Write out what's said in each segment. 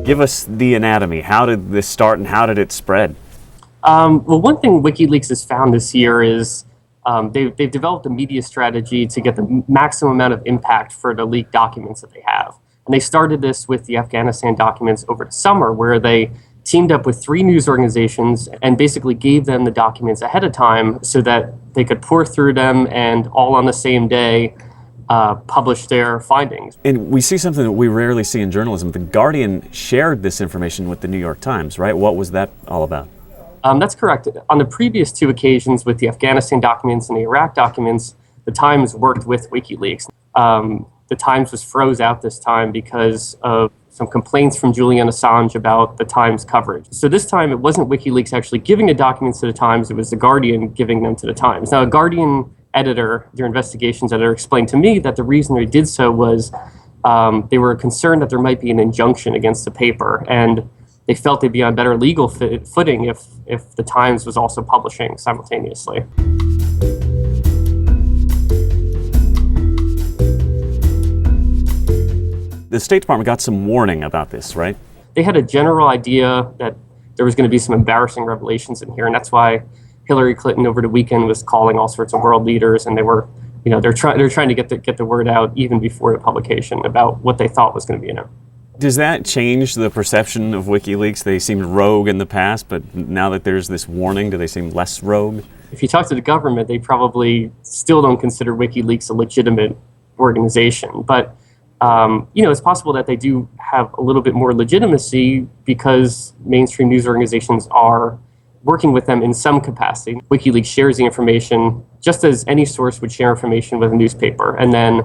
Give us the anatomy. How did this start and how did it spread? Well, one thing WikiLeaks has found this year is they've developed a media strategy to get the maximum amount of impact for the leaked documents that they have. And they started this with the Afghanistan documents over the summer, where they teamed up with 3 news organizations and basically gave them the documents ahead of time so that they could pour through them and all on the same day publish their findings. And we see something that we rarely see in journalism. The Guardian shared this information with the New York Times, right? What was that all about? That's correct. On the previous 2 occasions with the Afghanistan documents and the Iraq documents, the Times worked with WikiLeaks. The Times was froze out this time because of some complaints from Julian Assange about the Times coverage. So this time it wasn't WikiLeaks actually giving the documents to the Times, it was the Guardian giving them to the Times. Now, a Guardian editor, their investigations editor, explained to me that the reason they did so was they were concerned that there might be an injunction against the paper, and they felt they'd be on better legal footing if the Times was also publishing simultaneously. The State Department got some warning about this, right? They had a general idea that there was going to be some embarrassing revelations in here, and that's why Hillary Clinton over the weekend was calling all sorts of world leaders, and they were, they're trying to get the word out even before the publication about what they thought was going to be in it. Does that change the perception of WikiLeaks? They seemed rogue in the past, but now that there's this warning, do they seem less rogue? If you talk to the government, they probably still don't consider WikiLeaks a legitimate organization. But, it's possible that they do have a little bit more legitimacy because mainstream news organizations are working with them in some capacity. WikiLeaks shares the information just as any source would share information with a newspaper, and then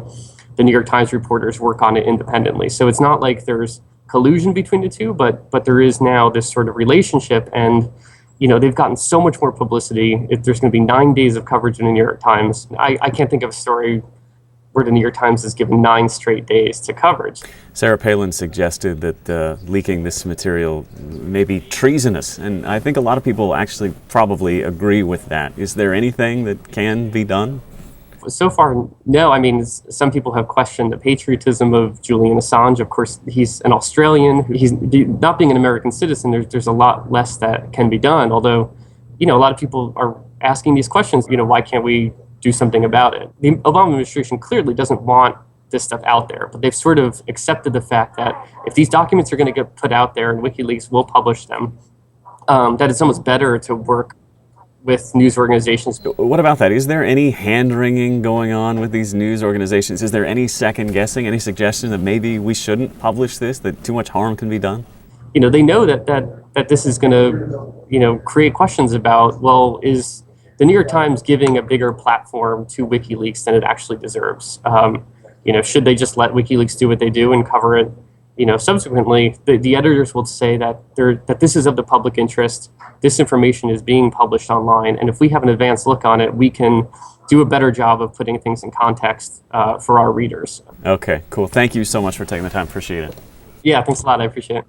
the New York Times reporters work on it independently. So it's not like there's collusion between the two, but there is now this sort of relationship, and they've gotten so much more publicity. There's going to be 9 days of coverage in the New York Times. I can't think of a story where the New York Times is given 9 straight days to coverage. Sarah Palin suggested that leaking this material may be treasonous, and I think a lot of people actually probably agree with that. Is there anything that can be done? So far, no. I mean, some people have questioned the patriotism of Julian Assange. Of course, he's an Australian. He's not being an American citizen. There's a lot less that can be done. Although, a lot of people are asking these questions. Why can't we do something about it? The Obama administration clearly doesn't want this stuff out there, but they've sort of accepted the fact that if these documents are going to get put out there and WikiLeaks will publish them, that it's almost better to work with news organizations. What about that? Is there any hand-wringing going on with these news organizations? Is there any second-guessing, any suggestion that maybe we shouldn't publish this, that too much harm can be done? They know that this is going to, create questions about, well, is the New York Times giving a bigger platform to WikiLeaks than it actually deserves? Should they just let WikiLeaks do what they do and cover it? Subsequently, the editors will say that this is of the public interest. This information is being published online, and if we have an advanced look on it, we can do a better job of putting things in context for our readers. Okay, cool. Thank you so much for taking the time. Appreciate it. Yeah, thanks a lot. I appreciate it.